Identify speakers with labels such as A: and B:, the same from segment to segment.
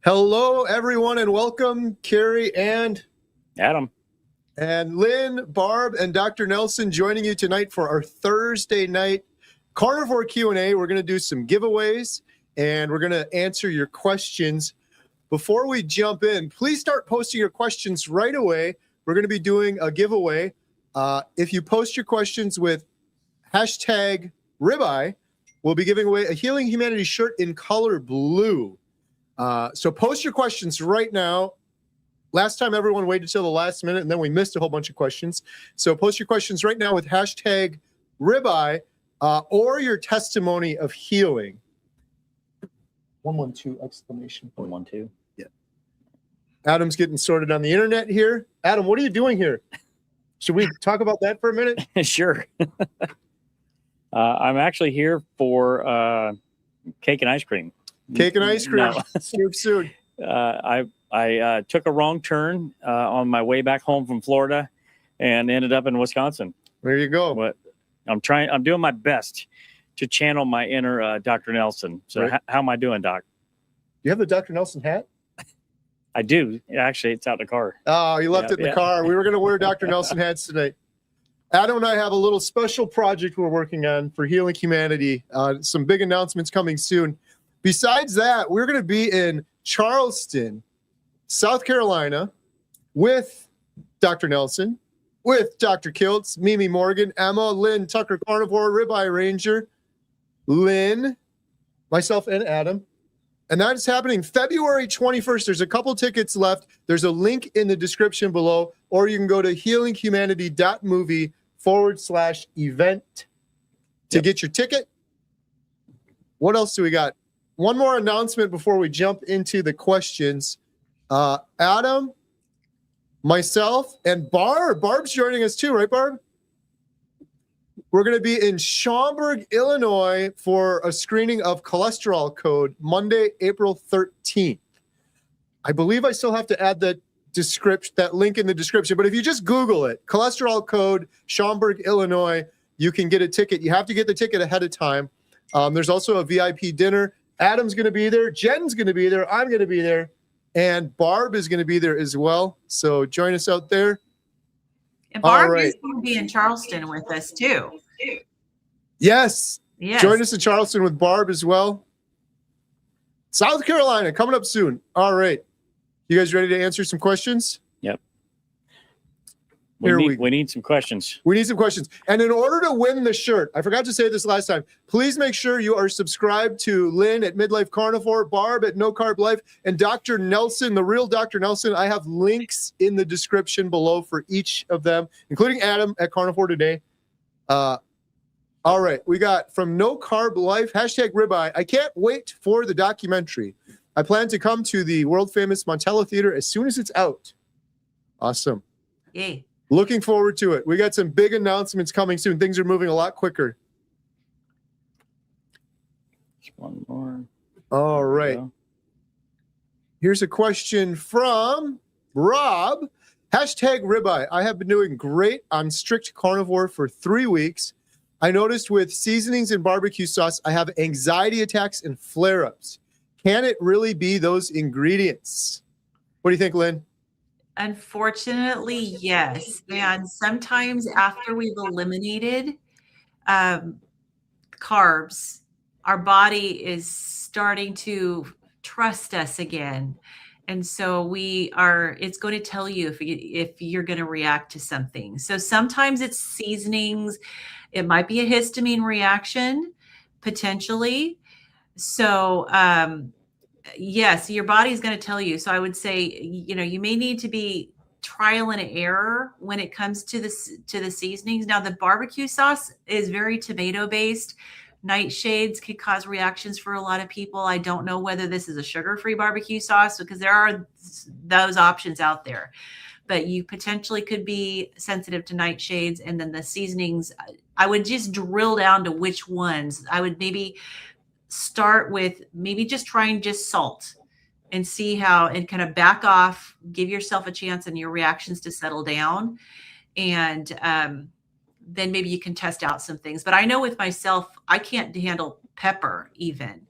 A: Hello, everyone, and welcome, Carrie and
B: Adam.
A: And Lynn, Barb, and Dr. Nelson joining you tonight for our Thursday night Carnivore Q&A. We're going to do some giveaways, and we're going to answer your questions. Before we jump in, please start posting your questions right away. We're going to be doing a giveaway. If you post your questions with hashtag ribeye, we'll be giving away a Healing Humanity shirt in color blue. So post your questions right now. Last time everyone waited till the last minute, and then we missed a whole bunch of questions. So post your questions right now with hashtag ribeye or your testimony of healing. 112 exclamation point.
B: 112.
A: Yeah. Adam's getting sorted on the internet here. Adam, what are you doing here? Should we talk about that for a minute?
B: Sure. I'm actually here for cake and ice cream.
A: Cake and ice cream.
B: No.
A: soon.
B: I took a wrong turn on my way back home from Florida and ended up in Wisconsin.
A: There you go.
B: But I'm doing my best to channel my inner Dr. Nelson. So
A: right.
B: How am I doing, Doc?
A: You have the Dr. Nelson hat?
B: I do. Actually, it's out in the car.
A: Oh, you left it in the car. We were going to wear Dr. Nelson hats tonight. Adam and I have a little special project we're working on for Healing Humanity. Some big announcements coming soon. Besides that, we're going to be in Charleston, South Carolina, with Dr. Nelson, with Dr. Kiltz, Mimi Morgan, Emma, Lynn, Tucker Carnivore, Ribeye Ranger, Lynn, myself, and Adam. And that is happening February 21st. There's a couple tickets left. There's a link in the description below, or you can go to healinghumanity.movie/event to get your ticket. What else do we got? One more announcement before we jump into the questions. Adam, myself, and Barb. Barb's joining us too, right, Barb? We're going to be in Schaumburg, Illinois for a screening of Cholesterol Code Monday, April 13th. I believe I still have to add that link in the description, but if you just Google it, Cholesterol Code, Schaumburg, Illinois, you can get a ticket. You have to get the ticket ahead of time. There's also a VIP dinner. Adam's going to be there. Jen's going to be there. I'm going to be there. And Barb is going to be there as well. So join us out there.
C: And Barb is going to be in Charleston with us too.
A: Yes. Join us in Charleston with Barb as well. South Carolina coming up soon. All right. You guys ready to answer some questions?
B: Yep. We need some questions.
A: We need some questions. And in order to win the shirt, I forgot to say this last time, please make sure you are subscribed to Lynn at Midlife Carnivore, Barb at No Carb Life, and Dr. Nelson, the real Dr. Nelson. I have links in the description below for each of them, including Adam at Carnivore Today. All right. We got from No Carb Life, hashtag ribeye. I can't wait for the documentary. I plan to come to the world famous Montella Theater as soon as it's out. Awesome.
C: Yay.
A: Looking forward to it. We got some big announcements coming soon. Things are moving a lot quicker.
B: Just one more.
A: All right. Here's a question from Rob. Hashtag ribeye. I have been doing great on strict carnivore for 3 weeks. I noticed with seasonings and barbecue sauce, I have anxiety attacks and flare-ups. Can it really be those ingredients? What do you think, Lynn?
C: Unfortunately, yes. And sometimes after we've eliminated carbs, our body is starting to trust us again. And so it's going to tell you if you're going to react to something. So sometimes it's seasonings. It might be a histamine reaction, potentially. So, yes, your body is going to tell you. So I would say, you may need to be trial and error when it comes to the seasonings. Now, the barbecue sauce is very tomato based. Nightshades could cause reactions for a lot of people. I don't know whether this is a sugar-free barbecue sauce because there are those options out there. But you potentially could be sensitive to nightshades. And then the seasonings, I would just drill down to which ones. I would maybe start with just trying just salt and see how, and kind of back off, give yourself a chance and your reactions to settle down. And then maybe you can test out some things. But I know with myself, I can't handle pepper even.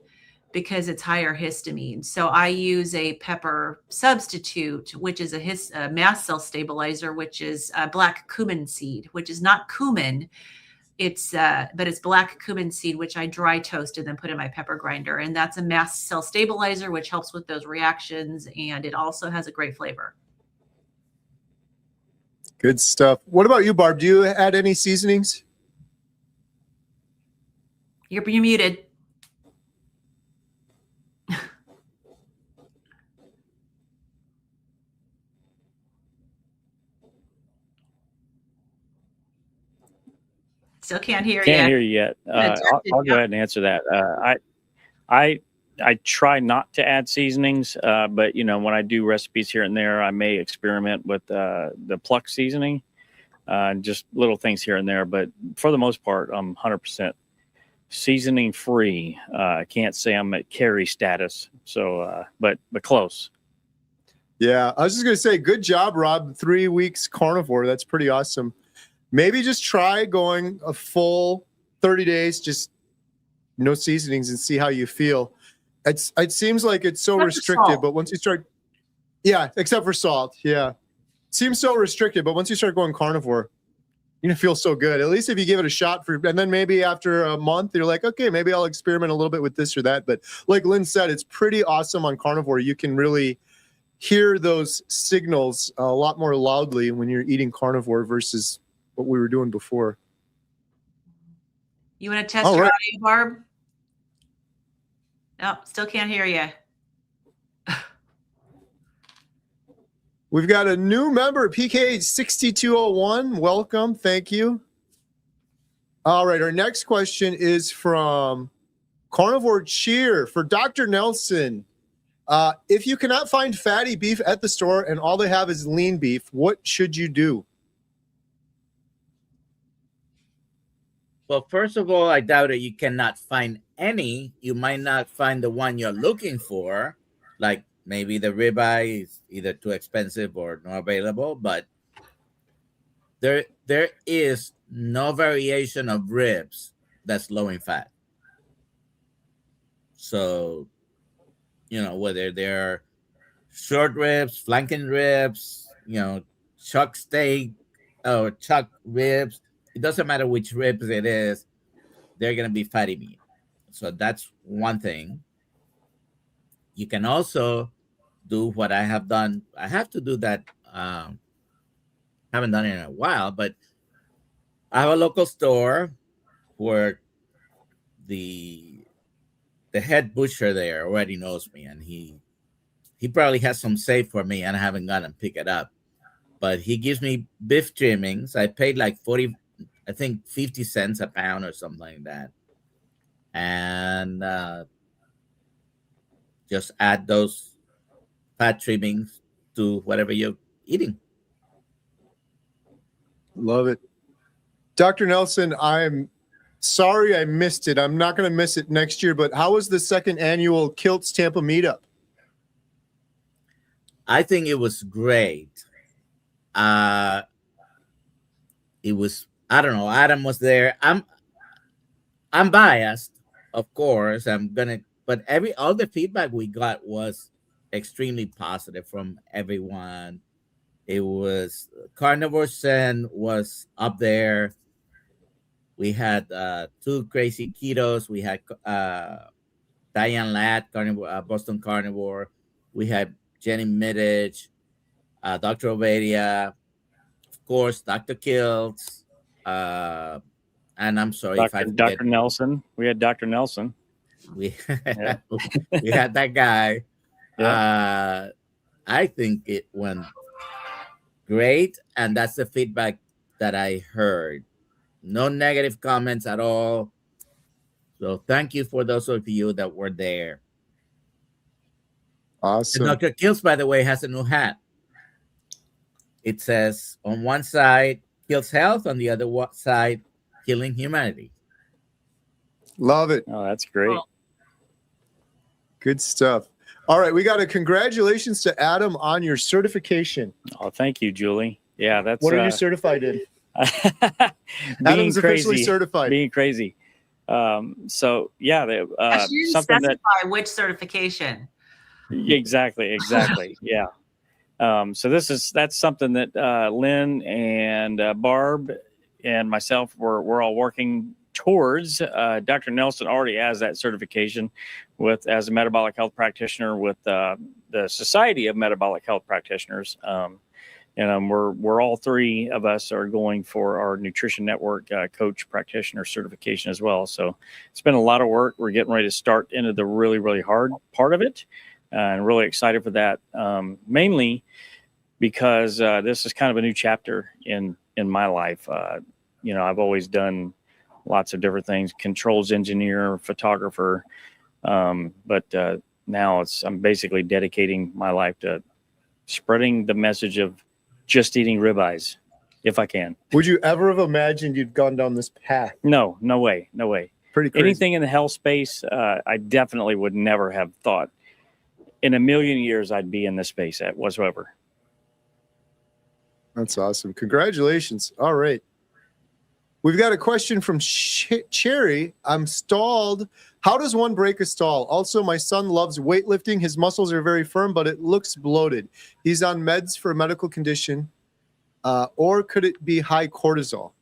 C: because it's higher histamine. So I use a pepper substitute, which is a mast cell stabilizer, which is black cumin seed, which is not cumin. But it's black cumin seed, which I dry toast and then put in my pepper grinder. And that's a mast cell stabilizer, which helps with those reactions. And it also has a great flavor.
A: Good stuff. What about you, Barb? Do you add any seasonings?
C: You're muted. Still can't hear you.
B: Can't hear you yet. I'll go ahead and answer that. I try not to add seasonings, but when I do recipes here and there, I may experiment with the pluck seasoning, just little things here and there. But for the most part, I'm 100% seasoning free. I can't say I'm at carry status, so but close.
A: Yeah, I was just gonna say, good job, Rob. 3 weeks carnivore. That's pretty awesome. Maybe just try going a full 30 days, just no seasonings, and see how you feel. It seems like it's so restricted, but once you start, yeah, except for salt, yeah, it seems so restricted. But once you start going carnivore, you're gonna feel so good. At least if you give it a shot and then maybe after a month, you're like, okay, maybe I'll experiment a little bit with this or that. But like Lynn said, it's pretty awesome on carnivore. You can really hear those signals a lot more loudly when you're eating carnivore versus what we were doing before.
C: You want to test your audio, Barb? No, still can't hear you.
A: We've got a new member, PK6201. Welcome. Thank you. All right. Our next question is from Carnivore Cheer for Dr. Nelson. If you cannot find fatty beef at the store and all they have is lean beef, what should you do?
D: Well, first of all, I doubt that you cannot find any. You might not find the one you're looking for, like maybe the ribeye is either too expensive or not available, but there is no variation of ribs that's low in fat. So, whether they're short ribs, flanking ribs, chuck steak or chuck ribs, it doesn't matter which ribs it is, they're going to be fatty meat. So that's one thing. You can also do what I have done. I have to do that. Haven't done it in a while, but I have a local store where the head butcher there already knows me, and he probably has some saved for me, and I haven't gone and pick it up. But he gives me beef trimmings. I paid like 50 cents a pound or something like that. And just add those fat trimmings to whatever you're eating.
A: Love it. Dr. Nelson, I'm sorry I missed it. I'm not going to miss it next year, but how was the second annual Kilts Tampa meetup?
D: I think it was great. It was, I don't know, Adam was there. I'm biased, of course. But all the feedback we got was extremely positive from everyone. It was Carnivore Zen was up there. We had two crazy ketos. We had Diane Ladd, Boston Carnivore. We had Jenny Middich, Dr. Ovadia, of course, Dr. Kiltz, and I'm sorry if I forget.
B: Dr. Nelson. We had Dr. Nelson.
D: We we had that guy.
B: Yeah.
D: I think it went great, and that's the feedback that I heard. No negative comments at all. So thank you for those of you that were there.
A: Awesome.
D: And Dr. Kiltz, by the way, has a new hat. It says on one side, Kills Health, on the other side, Killing Humanity.
A: Love it.
B: Oh, that's great.
A: Good stuff. All right, we got a congratulations to Adam on your certification.
B: Oh, thank you, Julie. Yeah, that's
A: what are you certified in?
B: being
A: Adam's
B: crazy,
A: officially certified.
B: Being crazy. So yeah,
C: Gosh, you didn't
B: something that
C: specify which certification.
B: exactly, yeah. So that's something that Lynn and Barb and myself we're all working towards. Dr. Nelson already has that certification as a metabolic health practitioner with the Society of Metabolic Health Practitioners. And we're all three of us are going for our Nutrition Network coach practitioner certification as well. So it's been a lot of work. We're getting ready to start into the really, really hard part of it, and really excited for that. Mainly because this is kind of a new chapter in my life. I've always done lots of different things: controls engineer, photographer, but now I'm basically dedicating my life to spreading the message of just eating ribeyes, if I can.
A: Would you ever have imagined you'd gone down this path?
B: No way.
A: Pretty crazy.
B: Anything in the health space, I definitely would never have thought in a million years I'd be in this space whatsoever.
A: That's awesome. Congratulations. All right. We've got a question from Cherry. I'm stalled. How does one break a stall? Also, my son loves weightlifting. His muscles are very firm, but it looks bloated. He's on meds for a medical condition. Or could it be high cortisol?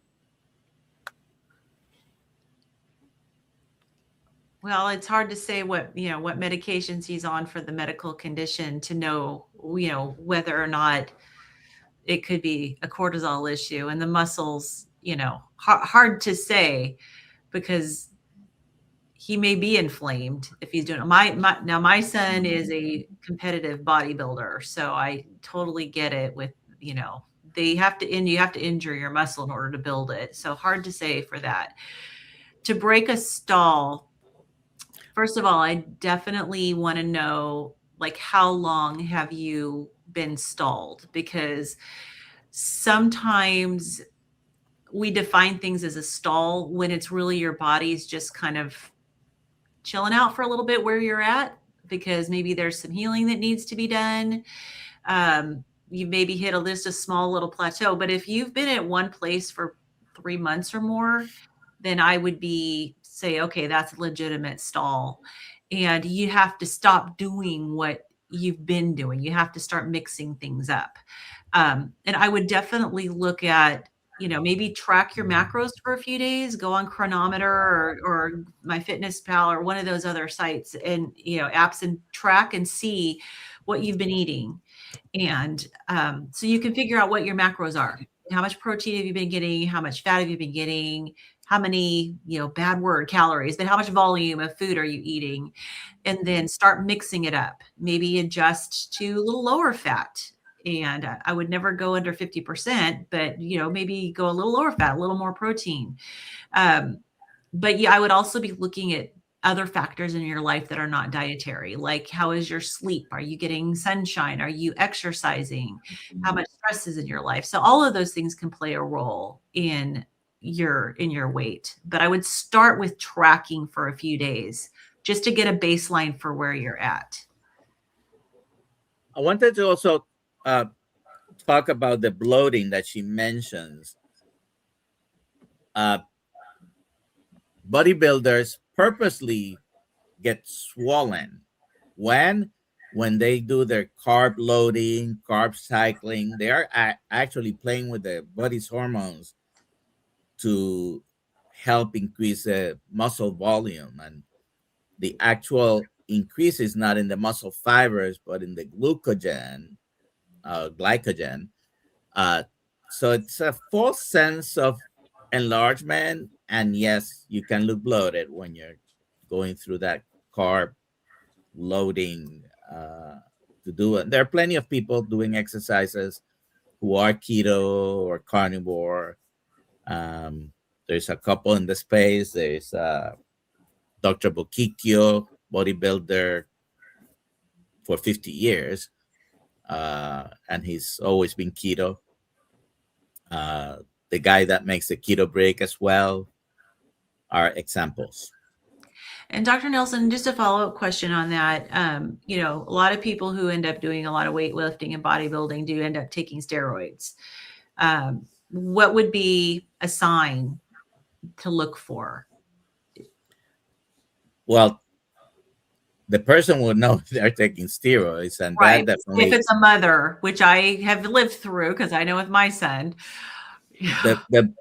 C: Well, it's hard to say what medications he's on for the medical condition to know, whether or not it could be a cortisol issue. And the muscles, hard to say, because he may be inflamed if he's doing it. My son is a competitive bodybuilder, so I totally get it with, you have to injure your muscle in order to build it. So hard to say for that. To break a stall, first of all, I definitely want to know, like, how long have you been stalled? Because sometimes we define things as a stall when it's really your body's just kind of chilling out for a little bit where you're at, because maybe there's some healing that needs to be done. You maybe hit a small little plateau. But if you've been at one place for 3 months or more, then I would say, okay, that's a legitimate stall. And you have to stop doing what you've been doing. You have to start mixing things up. And I would definitely look at, maybe track your macros for a few days, go on Chronometer or MyFitnessPal or one of those other sites and, apps, and track and see what you've been eating. And so you can figure out what your macros are. How much protein have you been getting? How much fat have you been getting? How many, bad word, calories, but how much volume of food are you eating? And then start mixing it up. Maybe adjust to a little lower fat. And I would never go under 50%, but, maybe go a little lower fat, a little more protein. But yeah, I would also be looking at other factors in your life that are not dietary, like how is your sleep? Are you getting sunshine? Are you exercising? How much stress is in your life? So all of those things can play a role in your weight. But I would start with tracking for a few days just to get a baseline for where you're at.
D: I wanted to also talk about the bloating that she mentions. Bodybuilders purposely get swollen when they do their carb loading, carb cycling. They are actually playing with the body's hormones to help increase the muscle volume, and the actual increase is not in the muscle fibers but in the glycogen. So it's a false sense of enlargement, and yes, you can look bloated when you're going through that carb loading to do it. There are plenty of people doing exercises who are keto or carnivore. There's a couple in the space. There's Dr. Bokikio, bodybuilder for 50 years, and he's always been keto. The guy that makes the keto break as well are examples.
C: And Dr. Nelson, just a follow-up question on that. A lot of people who end up doing a lot of weightlifting and bodybuilding do end up taking steroids. What would be a sign to look for?
D: Well, the person will know if they're taking steroids, and
C: Right.
D: that
C: If
D: definitely
C: it's a mother, which I have lived through because I know with my son.
D: the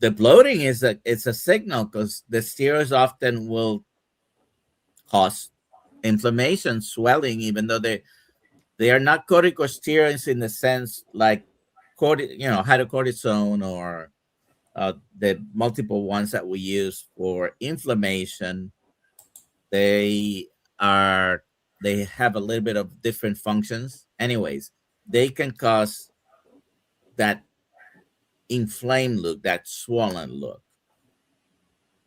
D: the bloating is it's a signal, because the steroids often will cause inflammation, swelling, even though they are not corticosteroids in the sense like hydrocortisone or the multiple ones that we use for inflammation. They are they have a little bit of different functions. Anyways, they can cause that inflamed look, that swollen look.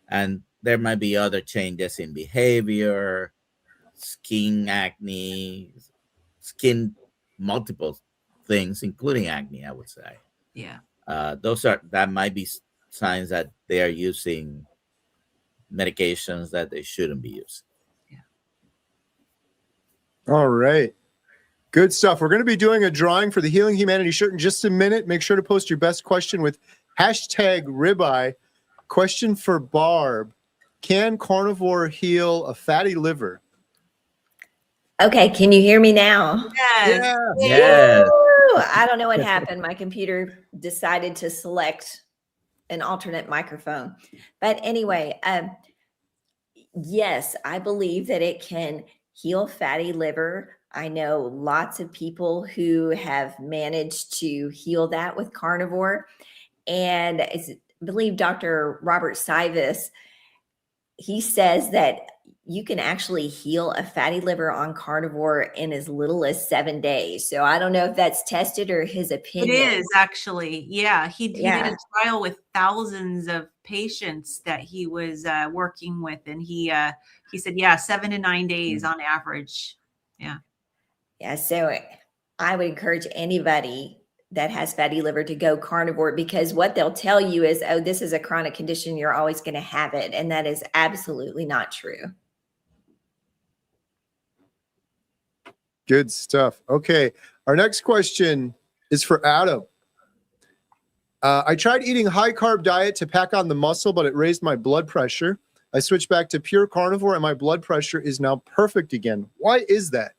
D: And there might be other changes in behavior, skin acne, skin multiple things, including acne, I would say.
C: Yeah.
D: That might be signs that they are using medications that they shouldn't be using.
A: All right. Good stuff. We're going to be doing a drawing for the Healing Humanity shirt in just a minute. Make sure to post your best question with hashtag ribeye. Question for Barb. Can carnivore heal a fatty liver?
E: Okay, can you hear me now?
C: Yes.
D: Yes.
E: Woo! I don't know what happened. My computer decided to select an alternate microphone. But anyway, yes, I believe that it can heal fatty liver. I know lots of people who have managed to heal that with carnivore. And I believe Dr. Robert Sivas, he says that you can actually heal a fatty liver on carnivore in as little as 7 days. So I don't know if that's tested or his
C: It
E: opinion.
C: is actually. Yeah. He did
E: Yeah.
C: a trial with thousands of patients that he was working with. And he said, yeah, 7 to 9 days on average. Yeah.
E: Yeah. So I would encourage anybody that has fatty liver to go carnivore, because what they'll tell you is, oh, this is a chronic condition, you're always going to have it. And that is absolutely not true.
A: Good stuff. Okay. Our next question is for Adam. I tried eating high carb diet to pack on the muscle, but it raised my blood pressure. I switched back to pure carnivore and my blood pressure is now perfect again. Why is that?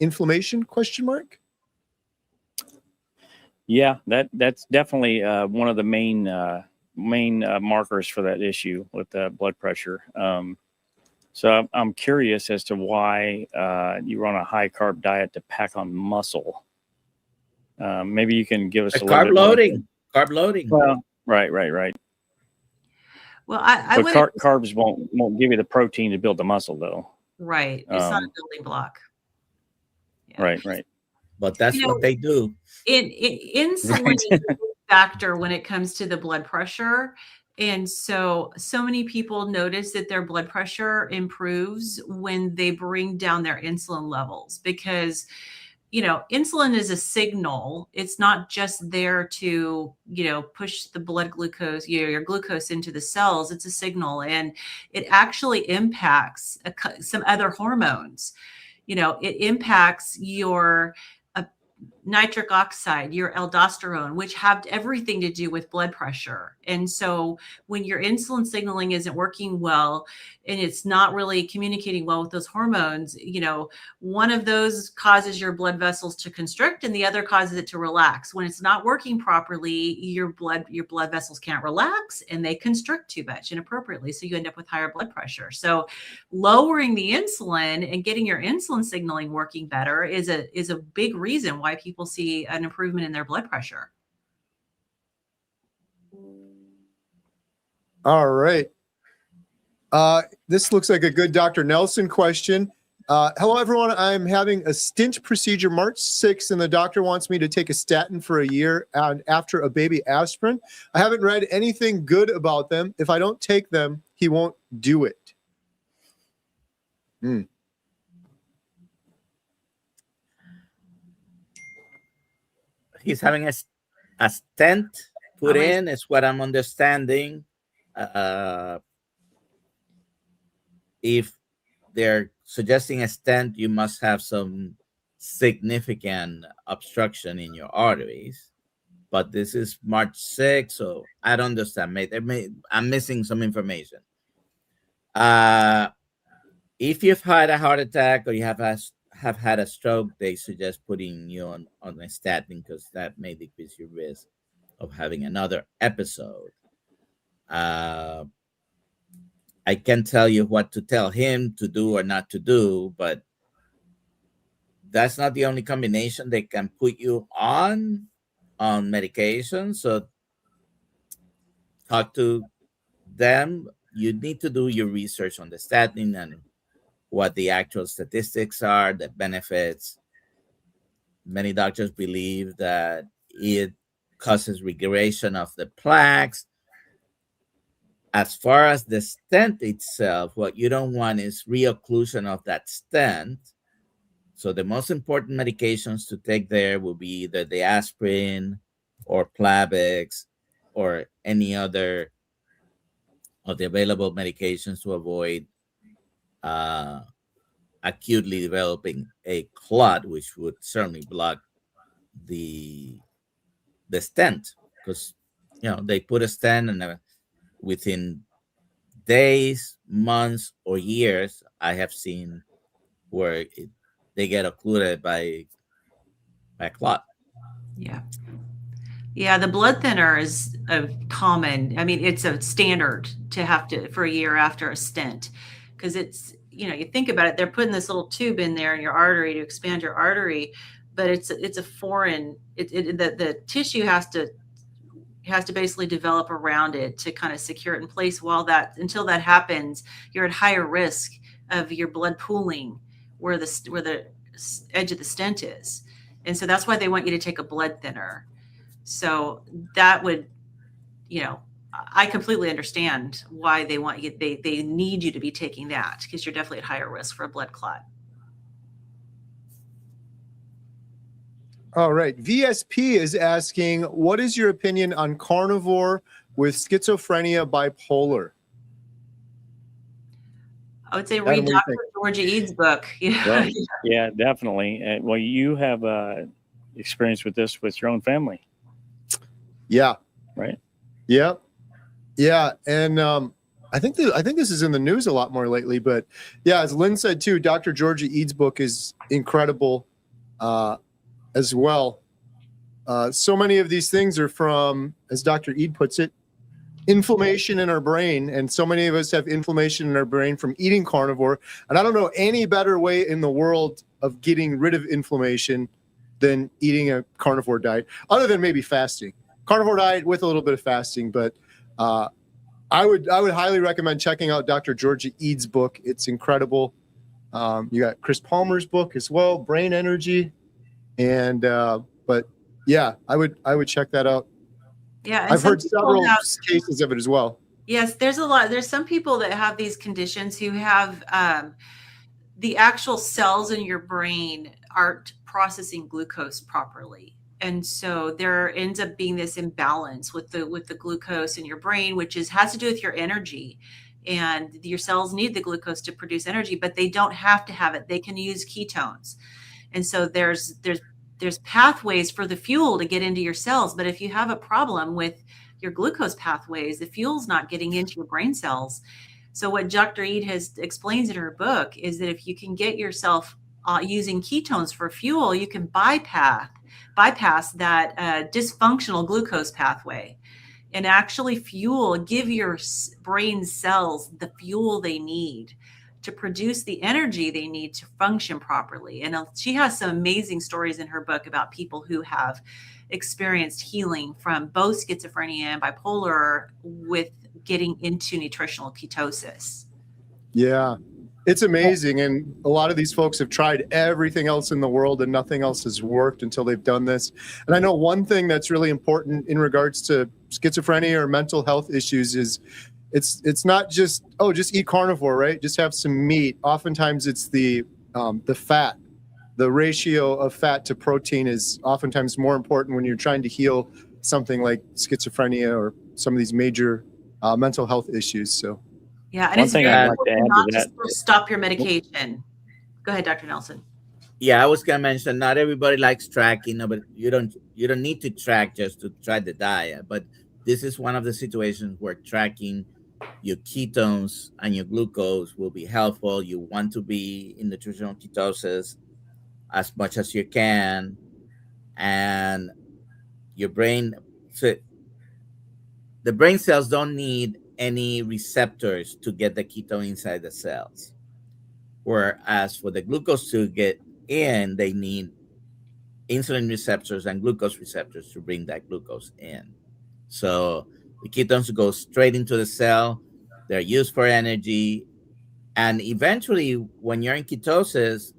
A: Inflammation? Question mark.
B: Yeah, that's definitely one of the main markers for that issue with blood pressure. So I'm curious as to why you run a high carb diet to pack on muscle. Maybe you can give us a little
D: Carb
B: bit more.
D: loading. Carb loading.
B: Well, right.
C: Well, I
B: But
C: would.
B: carbs won't give you the protein to build the muscle, though.
C: Right. It's not a building block. Yeah.
B: Right.
D: But that's what they do.
C: Insulin is a big factor when it comes to the blood pressure. And so many people notice that their blood pressure improves when they bring down their insulin levels, because insulin is a signal. It's not just there to, push the blood glucose, your glucose into the cells. It's a signal, and it actually impacts some other hormones. It impacts your nitric oxide, your aldosterone, which have everything to do with blood pressure. And so when your insulin signaling isn't working well and it's not really communicating well with those hormones, one of those causes your blood vessels to constrict and the other causes it to relax. When it's not working properly, your blood vessels can't relax and they constrict too much inappropriately. So you end up with higher blood pressure. So lowering the insulin and getting your insulin signaling working better is a big reason why people see an improvement in their blood pressure.
A: All right. This looks like a good Dr. Nelson question. Hello, everyone. I'm having a stent procedure March 6th, and the doctor wants me to take a statin for a year and after a baby aspirin. I haven't read anything good about them. If I don't take them, he won't do it.
D: He's having a stent put in, is what I'm understanding. If they're suggesting a stent, you must have some significant obstruction in your arteries. But this is March 6th, so I don't understand. I'm missing some information. if you've had a heart attack or you have had a stroke, they suggest putting you on a statin because that may decrease your risk of having another episode. Uh, I can't tell you what to tell him to do or not to do, but that's not the only combination they can put you on medication. So talk to them. You need to do your research on the statin and what the actual statistics are, the benefits. Many doctors believe that it causes regression of the plaques. As far as the stent itself, what you don't want is reocclusion of that stent. So the most important medications to take there will be either the aspirin or Plavix or any other of the available medications to avoid acutely developing a clot, which would certainly block the stent, because they put a stent and within days, months, or years, I have seen where they get occluded by a clot.
C: Yeah. Yeah, the blood thinner is a common. I mean, it's a standard to have to for a year after a stent, because it's, you think about it, they're putting this little tube in there in your artery to expand your artery, but it's a foreign. The tissue has to basically develop around it to kind of secure it in place. Until that happens, you're at higher risk of your blood pooling where the edge of the stent is, and so that's why they want you to take a blood thinner. So that would, I completely understand why they want you. They need you to be taking that because you're definitely at higher risk for a blood clot.
A: All right. VSP is asking, what is your opinion on carnivore with schizophrenia, bipolar?
C: I would say
A: Adam,
C: read
A: what do you
C: Dr.
A: think?
C: Georgia Eads' book.
B: Well, yeah, definitely. Well, you have experience with this with your own family,
A: Yeah.
B: right?
A: Yep. Yeah. And I think this is in the news a lot more lately, but yeah, as Lynn said too, Dr. Georgia Eads' book is incredible as well. So many of these things are from, as Dr. Ead puts it, inflammation in our brain. And so many of us have inflammation in our brain from eating carnivore. And I don't know any better way in the world of getting rid of inflammation than eating a carnivore diet, other than maybe fasting. Carnivore diet with a little bit of fasting, but I would highly recommend checking out Dr. Georgia Eads' book. It's incredible. You got Chris Palmer's book as well, Brain Energy, and but yeah, I would check that out.
C: Yeah,
A: I've heard several cases of it as well.
C: Yes, there's a lot. There's some people that have these conditions who have the actual cells in your brain aren't processing glucose properly. And so there ends up being this imbalance with the glucose in your brain, which has to do with your energy. And your cells need the glucose to produce energy, but they don't have to have it. They can use ketones. And so there's pathways for the fuel to get into your cells. But if you have a problem with your glucose pathways, the fuel's not getting into your brain cells. So what Dr. Ead explains in her book is that if you can get yourself using ketones for fuel, you can bypass that dysfunctional glucose pathway and actually give your brain cells the fuel they need to produce the energy they need to function properly. And she has some amazing stories in her book about people who have experienced healing from both schizophrenia and bipolar with getting into nutritional ketosis.
A: Yeah, it's amazing. And a lot of these folks have tried everything else in the world and nothing else has worked until they've done this. And I know one thing that's really important in regards to schizophrenia or mental health issues is it's not just eat carnivore, right? Just have some meat. Oftentimes it's the fat. The ratio of fat to protein is oftentimes more important when you're trying to heal something like schizophrenia or some of these major mental health issues. So
C: yeah, and
B: one
C: it's
B: thing
C: very
B: I'd like to add
C: not
B: to that.
C: to stop your medication. Go ahead, Dr. Nelson.
D: Yeah, I was gonna mention not everybody likes tracking, but you don't need to track just to try the diet. But this is one of the situations where tracking your ketones and your glucose will be helpful. You want to be in nutritional ketosis as much as you can, and your brain, so the brain cells don't need any receptors to get the ketone inside the cells. Whereas for the glucose to get in, they need insulin receptors and glucose receptors to bring that glucose in. So the ketones go straight into the cell. They're used for energy. And eventually, when you're in ketosis,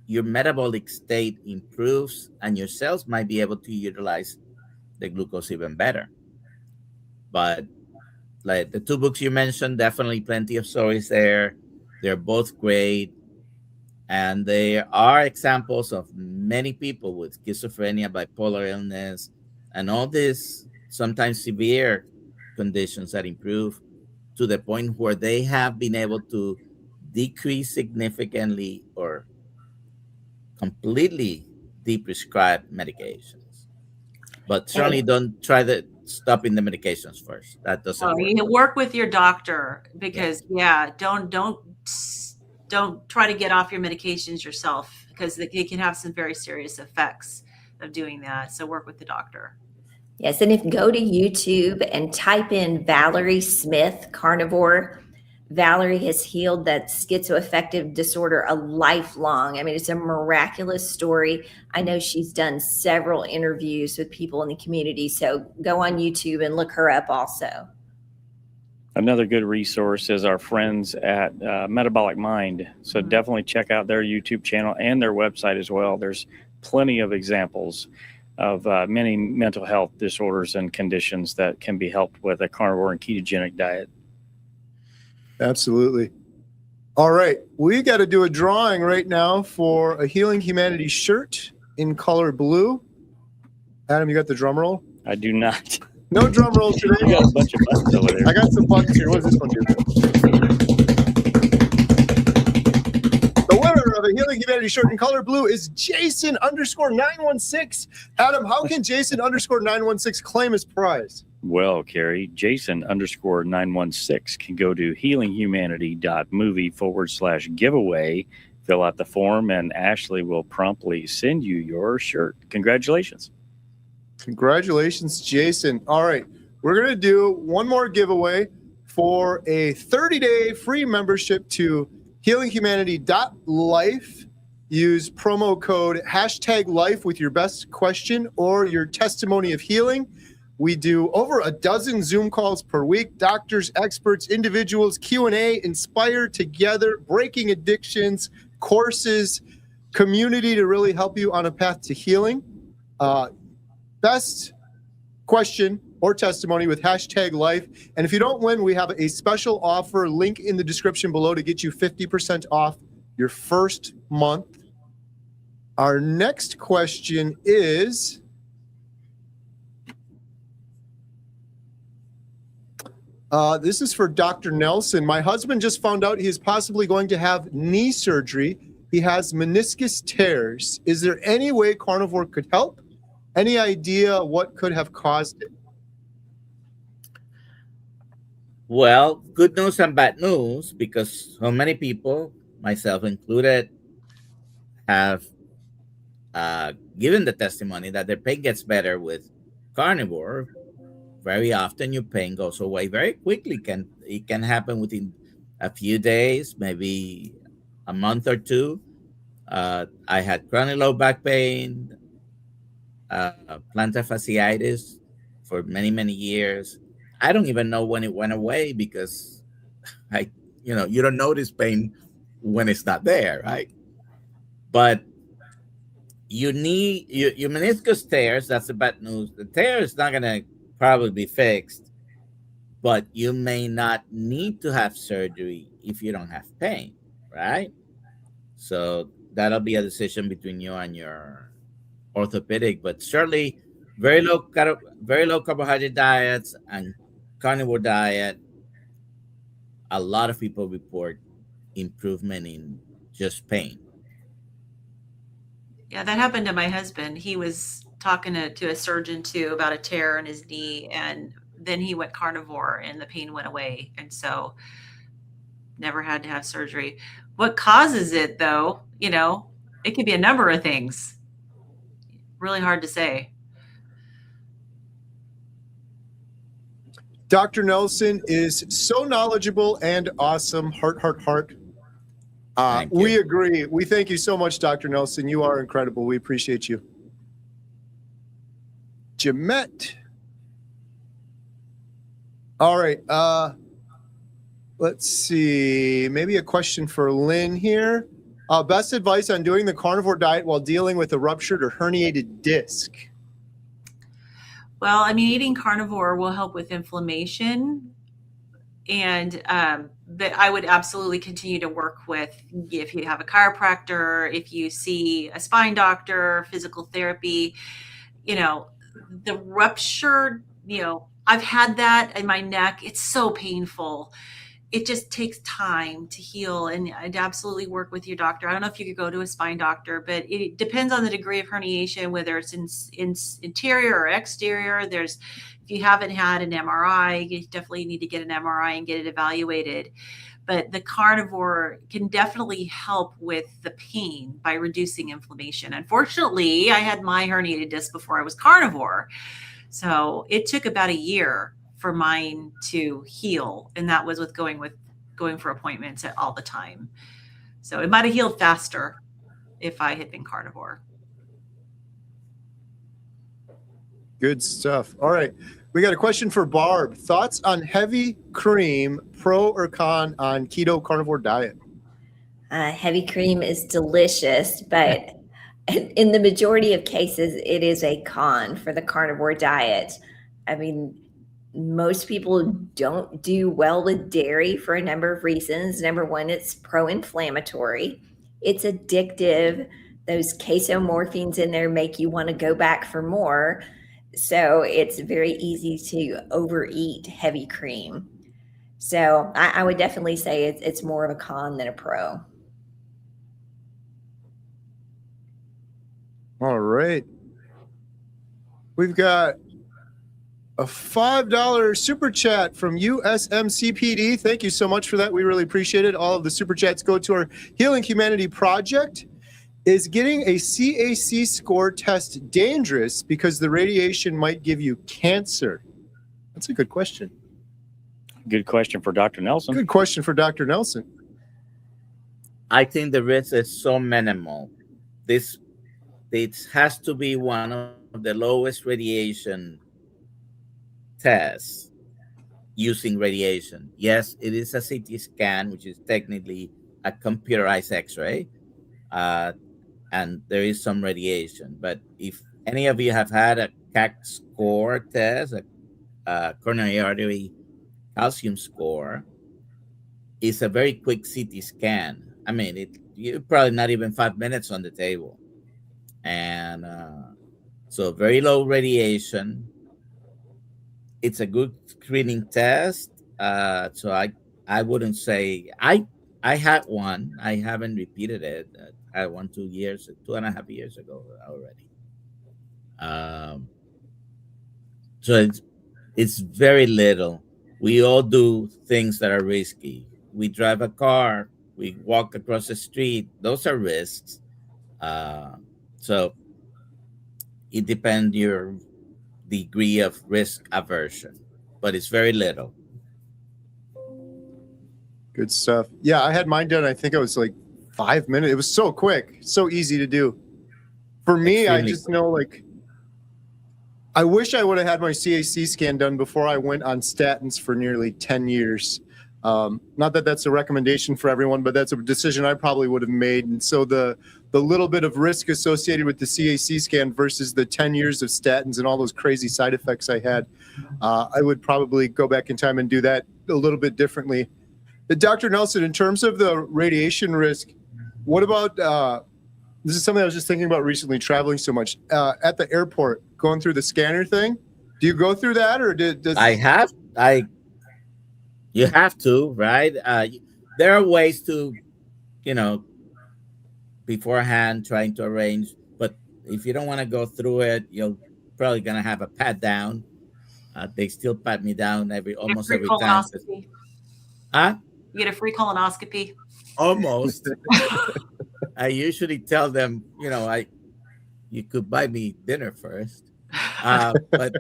D: your metabolic state improves and your cells might be able to utilize the glucose even better. But like the two books you mentioned, definitely plenty of stories there. They're both great. And there are examples of many people with schizophrenia, bipolar illness, and all these sometimes severe conditions that improve to the point where they have been able to decrease significantly or completely de-prescribe medications. But certainly don't try to stopping the medications first. That doesn't
C: Oh,
D: work.
C: you work with your doctor because don't try to get off your medications yourself because it can have some very serious effects of doing that. So work with the doctor.
E: Yes, and if go to YouTube and type in Valerie Smith Carnivore, Valerie has healed that schizoaffective disorder a lifelong. I mean, it's a miraculous story. I know she's done several interviews with people in the community. So go on YouTube and look her up also.
B: Another good resource is our friends at Metabolic Mind. So definitely check out their YouTube channel and their website as well. There's plenty of examples of many mental health disorders and conditions that can be helped with a carnivore and ketogenic diet.
A: Absolutely. All right. We got to do a drawing right now for a Healing Humanity shirt in color blue. Adam, you got the drum roll?
B: I do not.
A: No drum roll today.
B: You got a bunch of buttons over there.
A: I got some buttons here. What does this one do? The winner of a Healing Humanity shirt in color blue is Jason_916. Adam, how can Jason_916 claim his prize?
B: Well, Carrie, Jason_916 can go to healinghumanity.movie/giveaway, fill out the form, and Ashley will promptly send you your shirt. Congratulations.
A: Congratulations, Jason. All right. We're going to do one more giveaway for a 30-day free membership to healinghumanity.life. Use promo code #life with your best question or your testimony of healing. We do over a dozen Zoom calls per week. Doctors, experts, individuals, Q&A, inspire together, breaking addictions, courses, community to really help you on a path to healing. Best question or testimony with #life. And if you don't win, we have a special offer, link in the description below to get you 50% off your first month. Our next question is, this is for Dr. Nelson. My husband just found out he is possibly going to have knee surgery. He has meniscus tears. Is there any way carnivore could help? Any idea what could have caused it?
D: Well, good news and bad news, because so many people, myself included, have given the testimony that their pain gets better with carnivore. Very often your pain goes away very quickly. It can happen within a few days, maybe a month or two. I had chronic low back pain, plantar fasciitis for many, many years. I don't even know when it went away because you don't notice pain when it's not there, right? But you need your meniscus tears. That's the bad news. The tear is not going to probably be fixed, but you may not need to have surgery if you don't have pain, right? So that'll be a decision between you and your orthopedic, but certainly very low carbohydrate diets and carnivore diet. A lot of people report improvement in just pain.
C: Yeah, that happened to my husband. He was talking to a surgeon too about a tear in his knee, and then he went carnivore and the pain went away. And so never had to have surgery. What causes it though? It could be a number of things. Really hard to say.
A: Dr. Nelson is so knowledgeable and awesome. Heart, heart, heart.
D: Thank
A: We
D: you.
A: agree. We thank you so much, Dr. Nelson. You are incredible. We appreciate you. Jamette. All right. Let's see. Maybe a question for Lynn here. Best advice on doing the carnivore diet while dealing with a ruptured or herniated disc?
C: Well, I mean, eating carnivore will help with inflammation. And but I would absolutely continue to work with, if you have a chiropractor, if you see a spine doctor, physical therapy, the ruptured, I've had that in my neck. It's so painful. It just takes time to heal, and I'd absolutely work with your doctor. I don't know if you could go to a spine doctor, but it depends on the degree of herniation, whether it's in interior or exterior. If you haven't had an MRI, you definitely need to get an MRI and get it evaluated. But the carnivore can definitely help with the pain by reducing inflammation. Unfortunately, I had my herniated disc before I was carnivore. So it took about a year for mine to heal. And that was with going for appointments all the time. So it might have healed faster if I had been carnivore.
A: Good stuff. All right. We got a question for Barb. Thoughts on heavy cream, pro or con on keto carnivore diet?
E: Heavy cream is delicious, but in the majority of cases, it is a con for the carnivore diet. I mean, most people don't do well with dairy for a number of reasons. Number one, it's pro-inflammatory. It's addictive. Those casomorphines in there make you want to go back for more. So it's very easy to overeat heavy cream. So I would definitely say it's more of a con than a pro.
A: All right. We've got a $5 super chat from USMCPD. Thank you so much for that. We really appreciate it. All of the super chats go to our Healing Humanity Project. Is getting a CAC score test dangerous because the radiation might give you cancer? That's a good question.
B: Good question for Dr. Nelson.
A: Good question for Dr. Nelson.
D: I think the risk is so minimal. It has to be one of the lowest radiation tests using radiation. Yes, it is a CT scan, which is technically a computerized X-ray, and there is some radiation. But if any of you have had a CAC score test, a coronary artery calcium score, it's a very quick CT scan. I mean, you're probably not even 5 minutes on the table. And so very low radiation. It's a good screening test. So I wouldn't say I had one. I haven't repeated it. I had one 2.5 years ago already. So it's very little. We all do things that are risky. We drive a car. We walk across the street. Those are risks. So it depends your degree of risk aversion, but it's very little.
A: Good stuff. Yeah, I had mine done. I think it was like 5 minutes. It was so quick, so easy to do. For me, I just know, like, I wish I would have had my CAC scan done before I went on statins for nearly 10 years. Not that that's a recommendation for everyone, but that's a decision I probably would have made. And so the little bit of risk associated with the CAC scan versus the 10 years of statins and all those crazy side effects I had, I would probably go back in time and do that a little bit differently. Dr. Nelson, in terms of the radiation risk, what about, this is something I was just thinking about recently, traveling so much, at the airport, going through the scanner thing. Do you go through that, or does
D: you have to, right? There are ways to, beforehand trying to arrange, but if you don't want to go through it, you're probably going to have a pat down. They still pat me down almost
C: free
D: every time.
C: colonoscopy.
D: Huh?
C: You get a free colonoscopy.
D: Almost. I usually tell them, you could buy me dinner first. But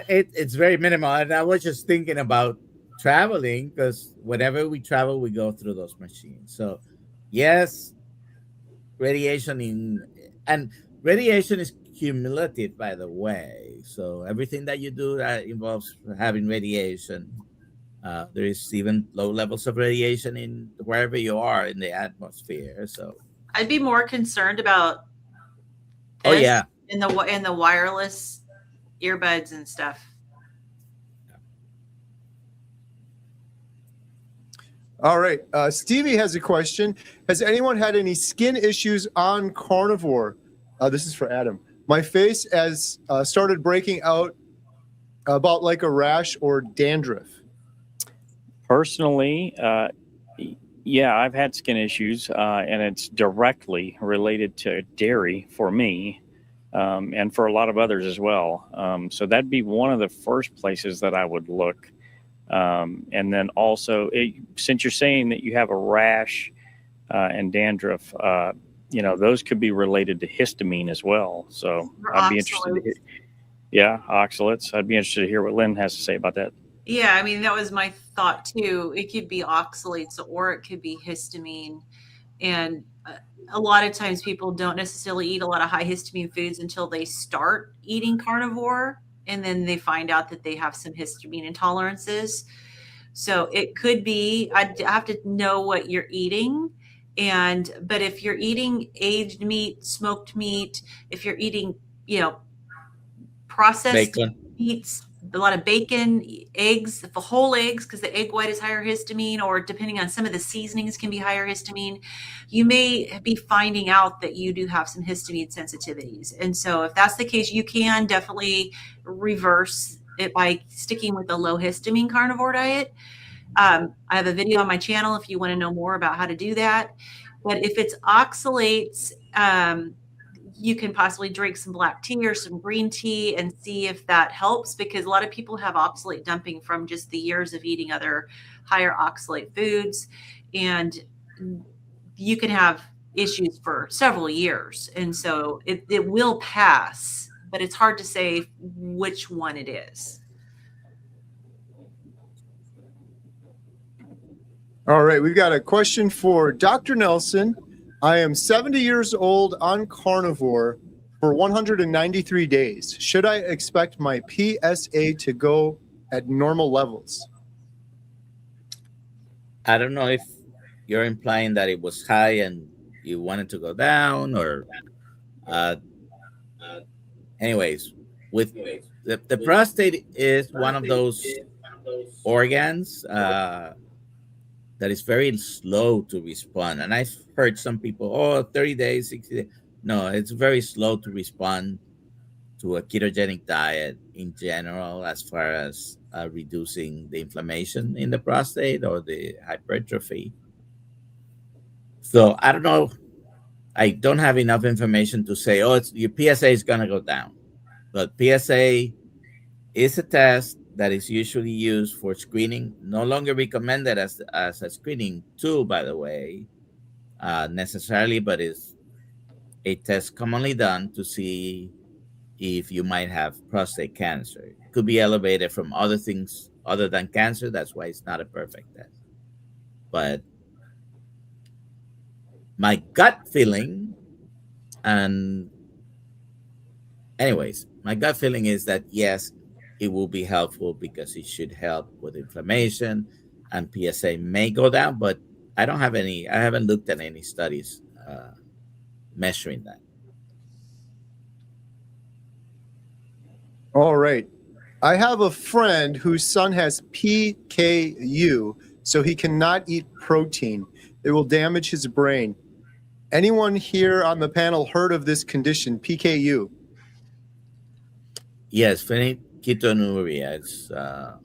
D: it's very minimal. And I was just thinking about traveling, because whenever we travel, we go through those machines. So, yes, and radiation is cumulative, by the way. So everything that you do that involves having radiation. There is even low levels of radiation in wherever you are in the atmosphere. So,
C: I'd be more concerned about
D: oh
C: this
D: yeah,
C: in the wireless earbuds and stuff.
A: All right. Stevie has a question. Has anyone had any skin issues on Carnivore? This is for Adam. My face has started breaking out about like a rash or dandruff.
B: Personally, yeah, I've had skin issues, and it's directly related to dairy for me, and for a lot of others as well. So that'd be one of the first places that I would look. And then also, since you're saying that you have a rash and dandruff, those could be related to histamine as well. So
C: Or
B: I'd be interested to
C: oxalates.
B: hear. Yeah, oxalates. I'd be interested to hear what Lynn has to say about that.
C: Yeah, I mean, that was my thought too. It could be oxalates or it could be histamine. And a lot of times people don't necessarily eat a lot of high histamine foods until they start eating carnivore. And then they find out that they have some histamine intolerances. So it could be, I'd have to know what you're eating. But if you're eating aged meat, smoked meat, if you're eating, processed
D: bacon.
C: meats, a lot of bacon, eggs, the whole eggs, because the egg white is higher histamine, or depending on some of the seasonings can be higher histamine, you may be finding out that you do have some histamine sensitivities. And so if that's the case, you can definitely reverse it by sticking with a low histamine carnivore diet. I have a video on my channel if you want to know more about how to do that. But if it's oxalates, you can possibly drink some black tea or some green tea and see if that helps, because a lot of people have oxalate dumping from just the years of eating other higher oxalate foods. And you can have issues for several years. And so it will pass, but it's hard to say which one it is.
A: All right. We've got a question for Dr. Nelson. I am 70 years old on carnivore for 193 days. Should I expect my PSA to go at normal levels?
D: I don't know if you're implying that it was high and you wanted to go down, or anyways, with the prostate is one of those organs that is very slow to respond. And I've heard some people, 30 days, 60 days. No, it's very slow to respond to a ketogenic diet in general, as far as reducing the inflammation in the prostate or the hypertrophy. So I don't know. I don't have enough information to say, your PSA is going to go down. But PSA is a test that is usually used for screening, no longer recommended as a screening tool, by the way, necessarily, but is a test commonly done to see if you might have prostate cancer. It could be elevated from other things other than cancer. That's why it's not a perfect test. But my gut feeling, and anyways, my gut feeling is that yes, it will be helpful, because it should help with inflammation, and PSA may go down, but I haven't looked at any studies measuring that.
A: All right. I have a friend whose son has PKU, so he cannot eat protein. It will damage his brain. Anyone here on the panel heard of this condition, PKU?
D: Yes, phenylketonuria is the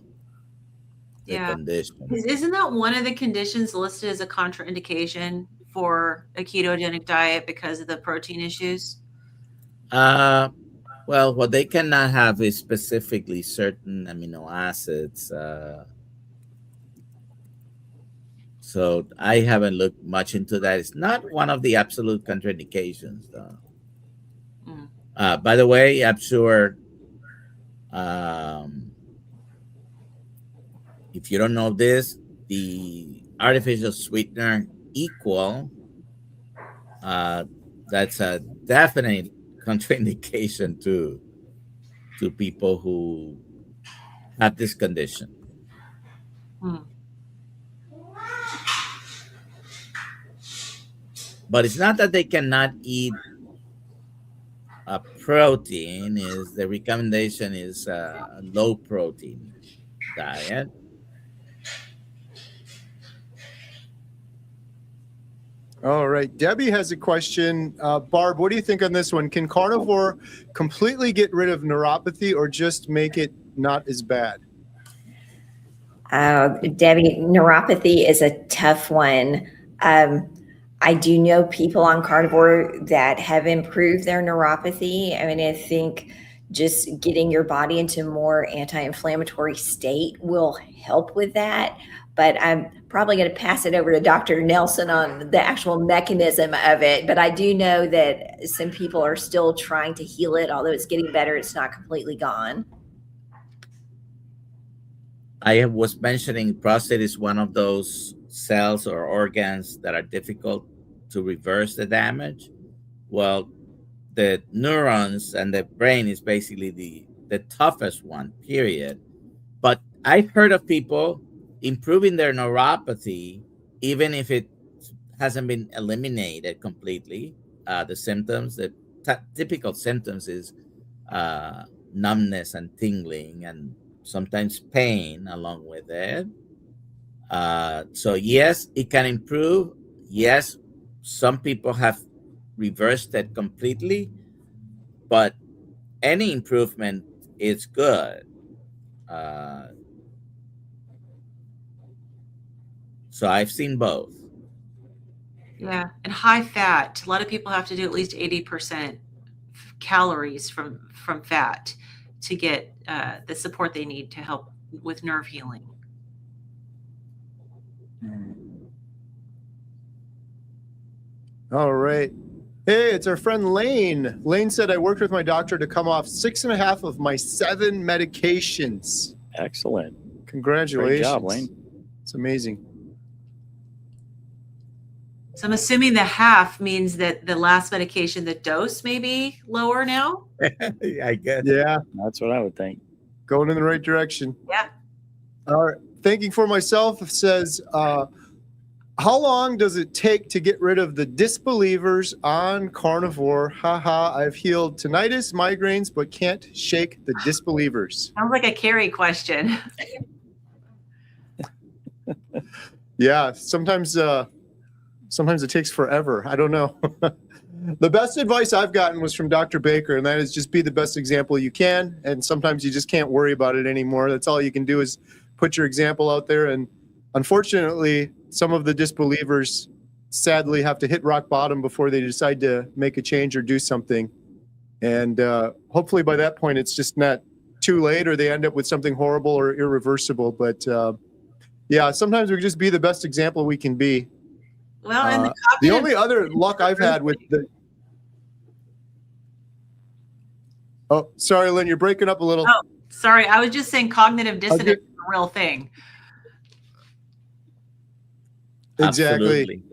D: condition.
C: Isn't that one of the conditions listed as a contraindication for a ketogenic diet because of the protein issues?
D: Well, what they cannot have is specifically certain amino acids. So I haven't looked much into that. It's not one of the absolute contraindications, though.
C: Mm.
D: By the way, I'm sure um, if you don't know this, the artificial sweetener equal, uh, that's a definite contraindication to people who have this condition.
C: Mm.
D: But it's not that they cannot eat a protein. Is the recommendation is a low protein diet.
A: All right. Debbie has a question. Barb, what do you think on this one? Can carnivore completely get rid of neuropathy or just make it not as bad?
E: Debbie, neuropathy is a tough one. I do know people on carnivore that have improved their neuropathy. I mean, I think just getting your body into a more anti-inflammatory state will help with that. But I'm probably going to pass it over to Dr. Nelson on the actual mechanism of it. But I do know that some people are still trying to heal it. Although it's getting better, it's not completely gone.
D: I was mentioning prostate is one of those cells or organs that are difficult to reverse the damage. Well, the neurons and the brain is basically the toughest one, period. But I've heard of people improving their neuropathy, even if it hasn't been eliminated completely. The symptoms, the typical symptoms is numbness and tingling and sometimes pain along with it. So yes, it can improve. Yes, some people have reversed it completely, but any improvement is good. Uh, so I've seen both.
C: Yeah, and high fat. A lot of people have to do at least 80% calories from fat to get the support they need to help with nerve healing.
A: All right. Hey, it's our friend Lane. Lane said, I worked with my doctor to come off 6.5 of my 7 medications.
B: Excellent.
A: Congratulations.
B: Great job, Lane.
A: It's amazing.
C: So I'm assuming the half means that the last medication, the dose may be lower now.
D: I guess.
A: Yeah,
B: That's what I would think.
A: going in the right direction.
C: Yeah.
A: All right. Thinking for myself says, how long does it take to get rid of the disbelievers on carnivore? Haha, I've healed tinnitus, migraines, but can't shake the disbelievers.
C: Sounds like a Carrie question.
A: Yeah, sometimes it takes forever. I don't know. The best advice I've gotten was from Dr. Baker, and that is just be the best example you can. And sometimes you just can't worry about it anymore. That's all you can do is put your example out there. And unfortunately, some of the disbelievers sadly have to hit rock bottom before they decide to make a change or do something. And hopefully by that point, it's just not too late or they end up with something horrible or irreversible. But yeah, sometimes we just be the best example we can be.
C: Well, and
A: the only other luck I've had with the... Oh, sorry, Lynn, you're breaking up a little.
C: Oh, sorry. I was just saying cognitive dissonance is a real thing.
A: Exactly.
D: Absolutely.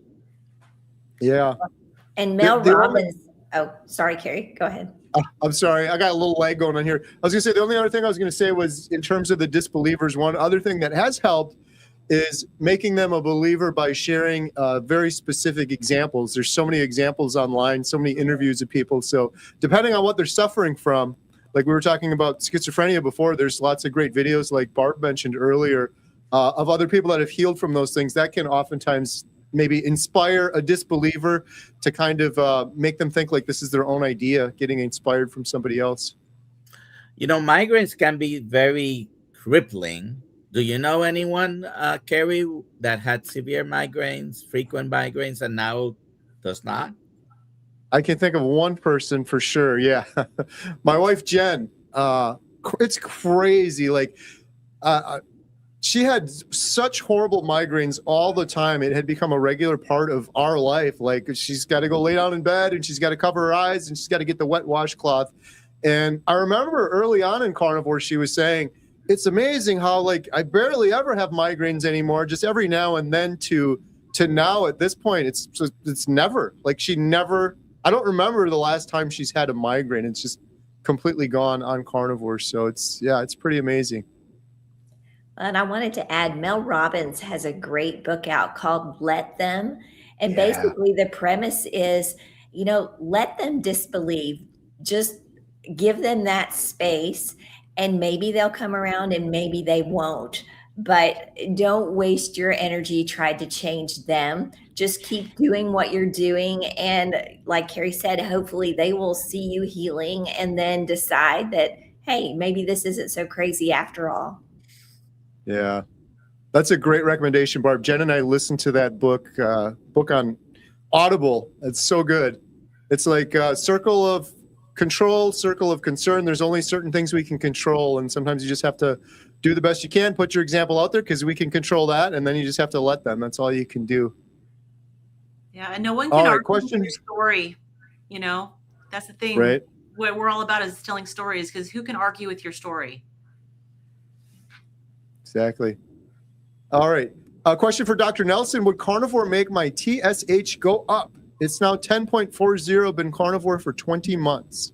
A: Yeah.
E: And Mel Robbins. Oh, sorry, Carrie. Go ahead.
A: I'm sorry. I got a little lag going on here. I was going to say the only other thing I was going to say was in terms of the disbelievers, one other thing that has helped is making them a believer by sharing very specific examples. There's so many examples online, so many interviews of people. So depending on what they're suffering from, like we were talking about schizophrenia before, there's lots of great videos like Barb mentioned earlier of other people that have healed from those things. That can oftentimes maybe inspire a disbeliever to kind of make them think like this is their own idea, getting inspired from somebody else.
D: You know, migraines can be very crippling. Do you know anyone, Carrie, that had severe migraines, frequent migraines, and now does not?
A: I can think of one person for sure. Yeah. My wife, Jen, it's crazy. Like, she had such horrible migraines all the time. It had become a regular part of our life. Like, she's got to go lay down in bed and she's got to cover her eyes and she's got to get the wet washcloth. And I remember early on in Carnivore, she was saying, it's amazing how, like, I barely ever have migraines anymore, just every now and then to now at this point, it's never. Like, she never, I don't remember the last time she's had a migraine. It's just completely gone on Carnivore. So it's pretty amazing.
E: And I wanted to add, Mel Robbins has a great book out called Let Them. And
A: Yeah.
E: basically the premise is, let them disbelieve. Just give them that space, and maybe they'll come around and maybe they won't. But don't waste your energy trying to change them. Just keep doing what you're doing. And like Carrie said, hopefully they will see you healing and then decide that, hey, maybe this isn't so crazy after all.
A: Yeah, that's a great recommendation, Barb. Jen and I listened to that book on Audible. It's so good. It's like a circle of control, circle of concern. There's only certain things we can control, and sometimes you just have to do the best you can. Put your example out there because we can control that, and then you just have to let them. That's all you can do.
C: Yeah, and no one can argue with your story. That's the thing.
A: Right.
C: What we're all about is telling stories, because who can argue with your story?
A: Exactly. All right. A question for Dr. Nelson. Would Carnivore make my TSH go up? It's now 10.40, been Carnivore for 20 months.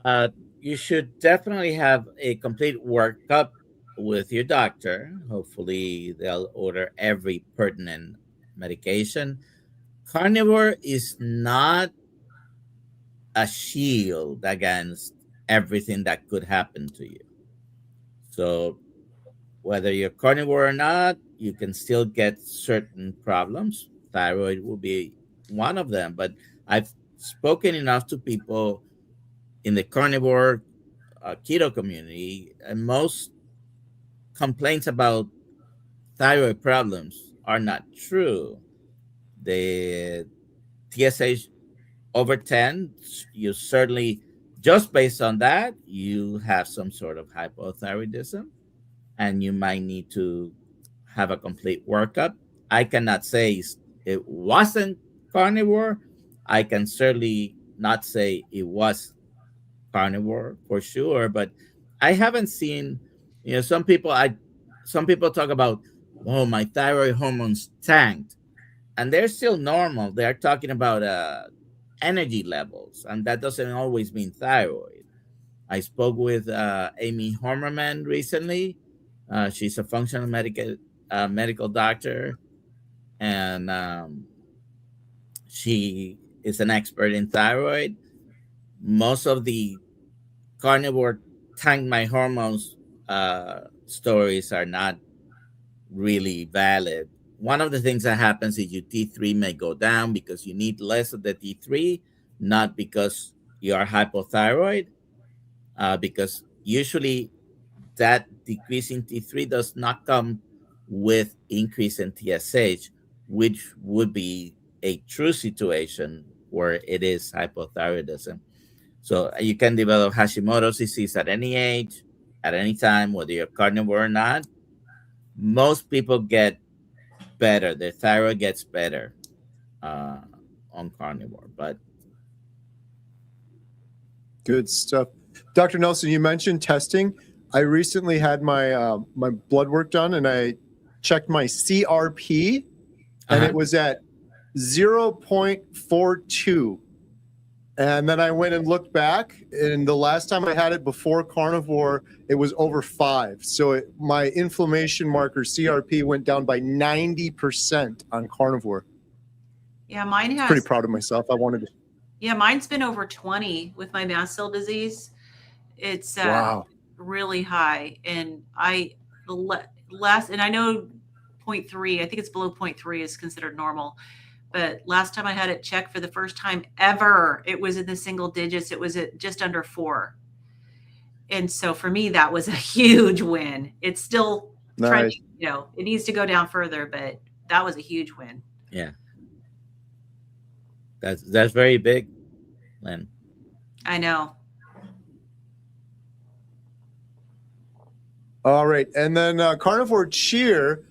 D: You should definitely have a complete workup with your doctor. Hopefully they'll order every pertinent medication. Carnivore is not a shield against everything that could happen to you. So whether you're carnivore or not, you can still get certain problems. Thyroid will be one of them. But I've spoken enough to people in the carnivore keto community, and most complaints about thyroid problems are not true. The TSH over 10, you certainly, just based on that, you have some sort of hypothyroidism, and you might need to have a complete workup. I cannot say it wasn't carnivore. I can certainly not say it was carnivore for sure, but I haven't seen, some people talk about, oh, my thyroid hormones tanked, and they're still normal. They're talking about energy levels, and that doesn't always mean thyroid. I spoke with Amy Hormerman recently. She's a functional medical doctor, and she is an expert in thyroid. Most of the carnivore tank my hormones stories are not really valid. One of the things that happens is your T3 may go down because you need less of the T3, not because you are hypothyroid, because usually that decrease in T3 does not come with increase in TSH, which would be a true situation where it is hypothyroidism. So you can develop Hashimoto's disease at any age, at any time, whether you're carnivore or not. Most people get better. Their thyroid gets better on carnivore. But
A: good stuff. Dr. Nelson, you mentioned testing. I recently had my my blood work done, and I checked my CRP, and it was at 0.42. And then I went and looked back, and the last time I had it before carnivore, it was over 5. So my inflammation marker, CRP, went down by 90% on carnivore.
C: Yeah, mine has.
A: Pretty proud of myself. I wanted to.
C: Yeah, mine's been over 20 with my mast cell disease. It's
A: wow.
C: Really high. And I know 0.3, I think it's below 0.3 is considered normal. But last time I had it checked for the first time ever, it was in the single digits. It was at just under 4. And so for me, that was a huge win. It's still trending, it needs to go down further, but that was a huge win.
D: Yeah. That's very big, Lynn.
C: I know.
A: All right. And then Carnivore Cheer,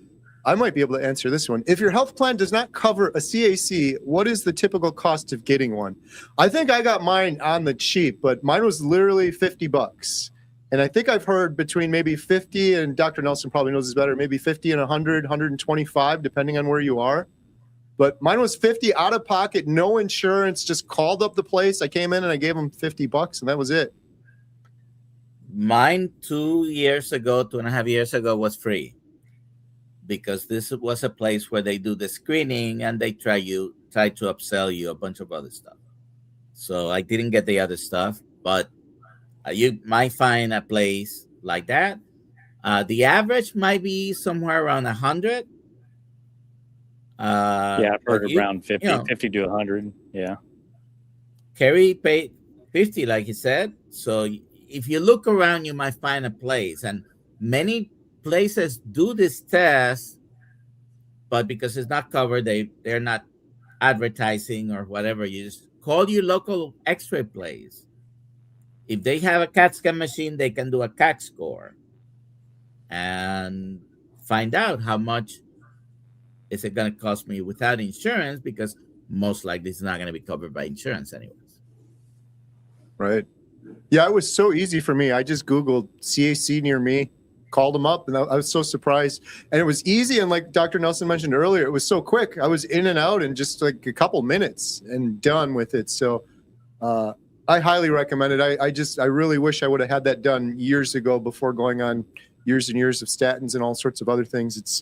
A: I might be able to answer this one. If your health plan does not cover a CAC, what is the typical cost of getting one? I think I got mine on the cheap, but mine was literally $50. And I think I've heard between maybe 50, and Dr. Nelson probably knows this better, maybe 50 and 100, 125, depending on where you are. But mine was 50 out of pocket, no insurance, just called up the place. I came in and I gave them $50 and that was it.
D: Mine 2.5 years ago was free, because this was a place where they do the screening and they try to upsell you a bunch of other stuff. So I didn't get the other stuff, but you might find a place like that. The average might be somewhere around 100.
B: Yeah, I've heard
D: but you-
B: around 50,
D: you know,
B: 50 to 100. Yeah.
D: Kerry paid 50, like he said. So if you look around, you might find a place. And many places do this test, but because it's not covered, they're not advertising or whatever. You just call your local x-ray place. If they have a CAT scan machine, they can do a CAT score and find out how much is it going to cost me without insurance, because most likely it's not going to be covered by insurance anyways.
A: Right. Yeah, it was so easy for me. I just Googled CAC near me, called them up, and I was so surprised. And it was easy. And like Dr. Nelson mentioned earlier, it was so quick. I was in and out in just like a couple minutes and done with it. So I highly recommend it. I really wish I would have had that done years ago before going on years and years of statins and all sorts of other things. It's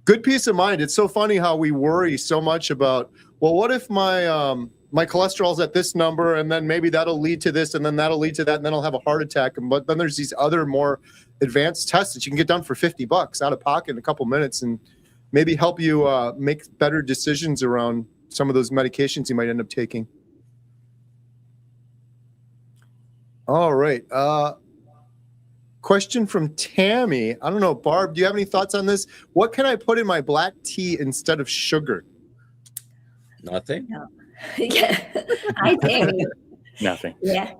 A: good peace of mind. It's so funny how we worry so much about, well, what if my my cholesterol's at this number, and then maybe that'll lead to this, and then that'll lead to that, and then I'll have a heart attack. But then there's these other more advanced tests that you can get done for $50 out of pocket in a couple minutes, and maybe help you make better decisions around some of those medications you might end up taking. All right. Question from Tammy. I don't know, Barb, do you have any thoughts on this? What can I put in my black tea instead of sugar?
D: Nothing.
E: No. Yeah, I think.
B: Nothing.
E: Yeah,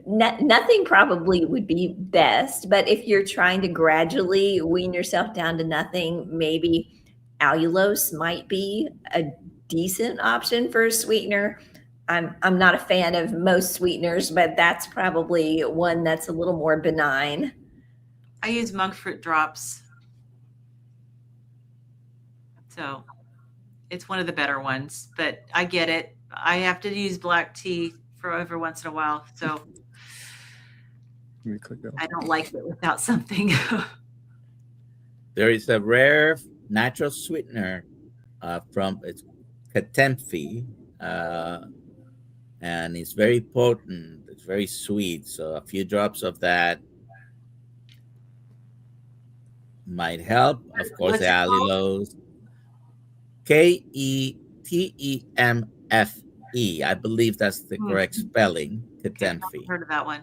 E: nothing probably would be best. But if you're trying to gradually wean yourself down to nothing, maybe allulose might be a decent option for a sweetener. I'm not a fan of most sweeteners, but that's probably one that's a little more benign.
C: I use monk fruit drops. So it's one of the better ones, but I get it. I have to use black tea for every once in a while. So
A: Let me click that.
C: I don't like it without something.
D: There is a rare natural sweetener from it's Katemfi, and it's very potent. It's very sweet. So a few drops of that might help. Of course,
C: What's
D: the
C: it called?
D: allulose. Ketemfe. I believe that's the correct spelling.
C: Okay, I've
D: Katemfi.
C: heard of that one.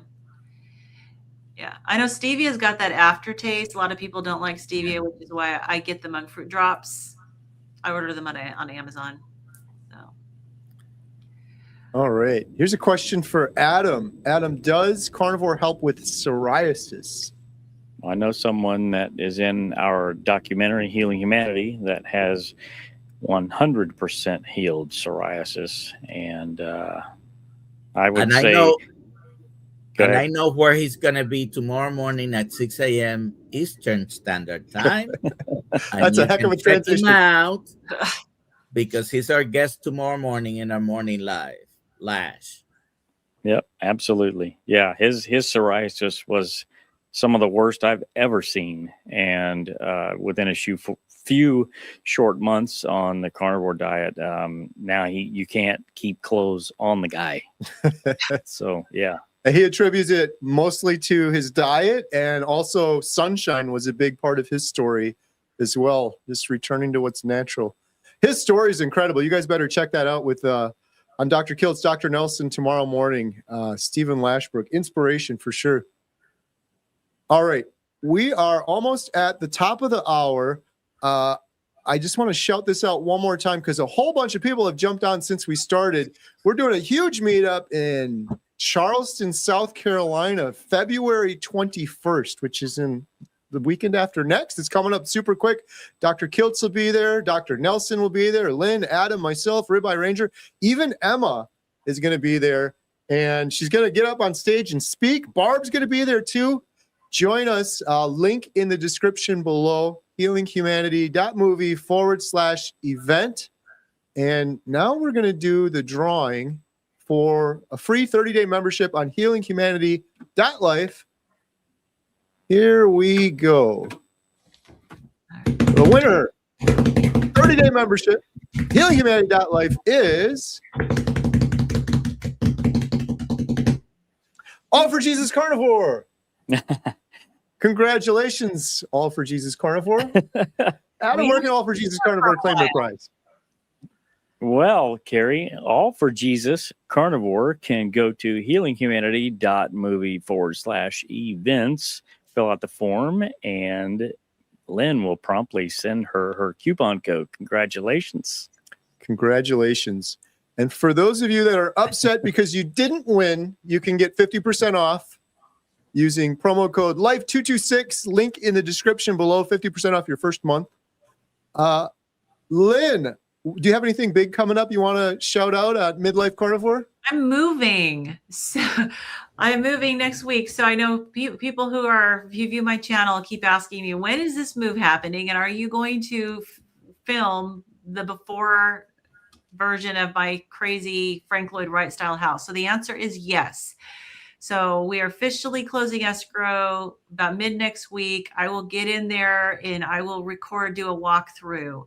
C: Yeah, I know stevia's got that aftertaste. A lot of people don't like stevia, which is why I get the monk fruit drops. I order them on Amazon. So
A: All right. Here's a question for Adam. Adam, does carnivore help with psoriasis?
B: I know someone that is in our documentary Healing Humanity that has 100% healed psoriasis, and I would
D: And
B: say,
D: I know where he's gonna be tomorrow morning at 6 a.m. Eastern Standard Time.
A: That's a heck of a transition.
D: Check him out because he's our guest tomorrow morning in our morning live. Lash.
B: Yep, absolutely. Yeah, his psoriasis was some of the worst I've ever seen, and within a few short months on the carnivore diet, now you can't keep clothes on the guy. So yeah.
A: He attributes it mostly to his diet, and also sunshine was a big part of his story as well, just returning to what's natural. His story is incredible. You guys better check that out with on Dr. Kilt's Dr. Nelson tomorrow morning. Stephen Lashbrook, inspiration for sure. All right, we are almost at the top of the hour. I just want to shout this out one more time because a whole bunch of people have jumped on since we started. We're doing a huge meetup in Charleston, South Carolina, February 21st, which is in the weekend after next. It's coming up super quick. Dr. Kiltz will be there. Dr. Nelson will be there. Lynn, Adam, myself, Ribeye Ranger, even Emma is going to be there. And she's going to get up on stage and speak. Barb's going to be there too. Join us. Link in the description below, healinghumanity.movie/event. And now we're going to do the drawing for a free 30-day membership on healinghumanity.life. Here we go. The winner, 30-day membership, healinghumanity.life is All for Jesus Carnivore. Congratulations, All for Jesus Carnivore. Adam, where can All for Jesus Carnivore claim their prize?
B: Well, Carrie, All for Jesus Carnivore can go to healinghumanity.movie/events, fill out the form, and Lynn will promptly send her coupon code. Congratulations.
A: Congratulations. And for those of you that are upset because you didn't win, you can get 50% off using promo code LIFE226, link in the description below, 50% off your first month. Lynn, do you have anything big coming up you want to shout out at Midlife Carnivore?
C: I'm moving. So I'm moving next week. So I know people who view my channel keep asking me, when is this move happening? And are you going to film the before version of my crazy Frank Lloyd Wright style house? So the answer is yes. So we are officially closing escrow about mid next week. I will get in there and I will do a walkthrough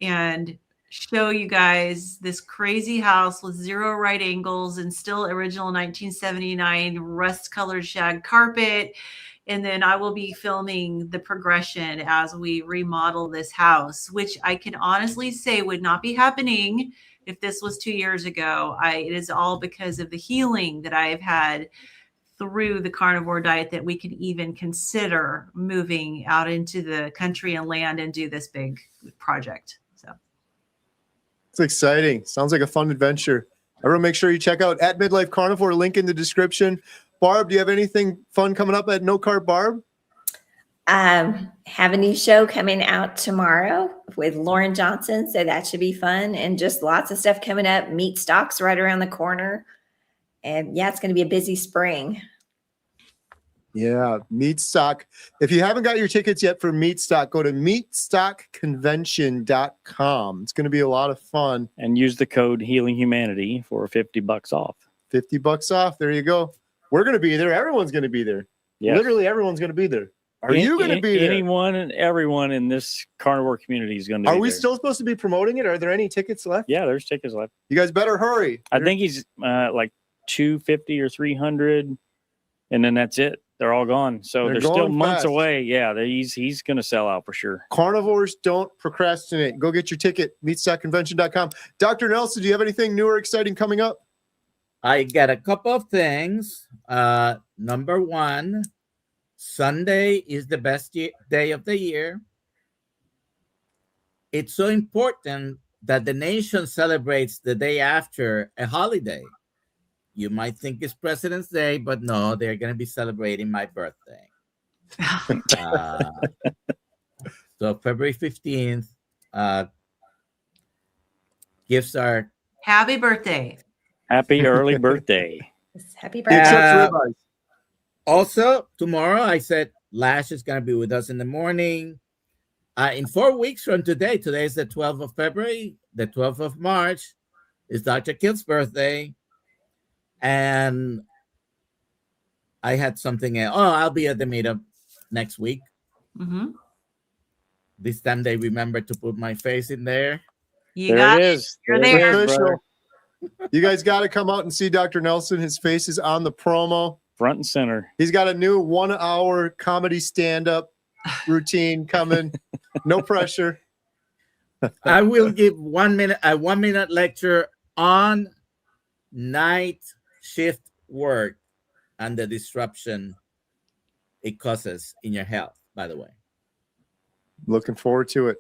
C: and show you guys this crazy house with 0 right angles and still original 1979 rust colored shag carpet. And then I will be filming the progression as we remodel this house, which I can honestly say would not be happening if this was 2 years ago. It is all because of the healing that I have had through the carnivore diet that we could even consider moving out into the country and land and do this big project. So
A: it's exciting. Sounds like a fun adventure. Everyone make sure you check out at Midlife Carnivore, link in the description. Barb, do you have anything fun coming up at No Carb Barb?
E: Have a new show coming out tomorrow with Lauren Johnson. So that should be fun, and just lots of stuff coming up. Meat Stock's right around the corner. And yeah, it's going to be a busy spring.
A: Yeah, Meat Stock. If you haven't got your tickets yet for Meat Stock, go to meatstockconvention.com. It's going to be a lot of fun.
B: And use the code Healing Humanity for $50 off.
A: $50 off. There you go. We're going to be there. Everyone's going to be there. Yes. Literally everyone's going to be there. Are you going to be there?
B: Anyone and everyone in this carnivore community is going to be there.
A: Are we still supposed to be promoting it? Are there any tickets left?
B: Yeah, there's tickets left.
A: You guys better hurry.
B: I think he's like 250 or 300, and then that's it. They're all gone. So they're still months away. Yeah, he's going to sell out for sure. Carnivores don't procrastinate. Go get your ticket, meatstockconvention.com. Dr. Nelson, do you have anything new or exciting coming up?
D: I got a couple of things. Number one, Sunday is the best day of the year. It's so important that the nation celebrates the day after a holiday. You might think it's President's Day, but no, they're going to be celebrating my birthday. So February 15th, gifts are...
C: Happy birthday.
B: Happy early birthday.
E: Happy birthday.
D: Also, tomorrow, I said Lash is going to be with us in the morning. In 4 weeks from today is the 12th of February. The 12th of March is Dr. Kilt's birthday. And I had something. I'll be at the meetup next week.
C: Mm-hmm.
D: This time they remembered to put my face in there.
B: There it is.
C: You're there.
A: You guys got to come out and see Dr. Nelson. His face is on the promo.
B: Front and center.
A: He's got a new 1 hour comedy stand-up routine coming. No pressure.
D: I will give a 1 minute lecture on night shift work and the disruption it causes in your health, by the way.
A: Looking forward to it.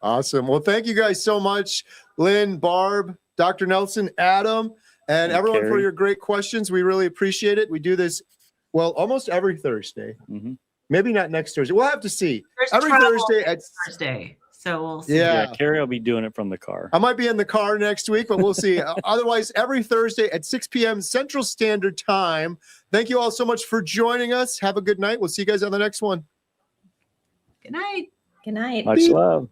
A: Awesome. Well, thank you guys so much, Lynn, Barb, Dr. Nelson, Adam, and everyone for
B: Carrie.
A: your great questions. We really appreciate it. We do this, well, almost every Thursday.
B: Mm-hmm.
A: Maybe not next Thursday. We'll have to see.
C: There's
A: Every
C: travel
A: Thursday at
C: next Thursday, so we'll see.
A: Yeah.
B: Yeah, Carrie will be doing it from the car.
A: I might be in the car next week, but we'll see. Otherwise, every Thursday at 6 p.m. Central Standard Time. Thank you all so much for joining us. Have a good night. We'll see you guys on the next one.
C: Good night.
E: Good night.
B: Much love.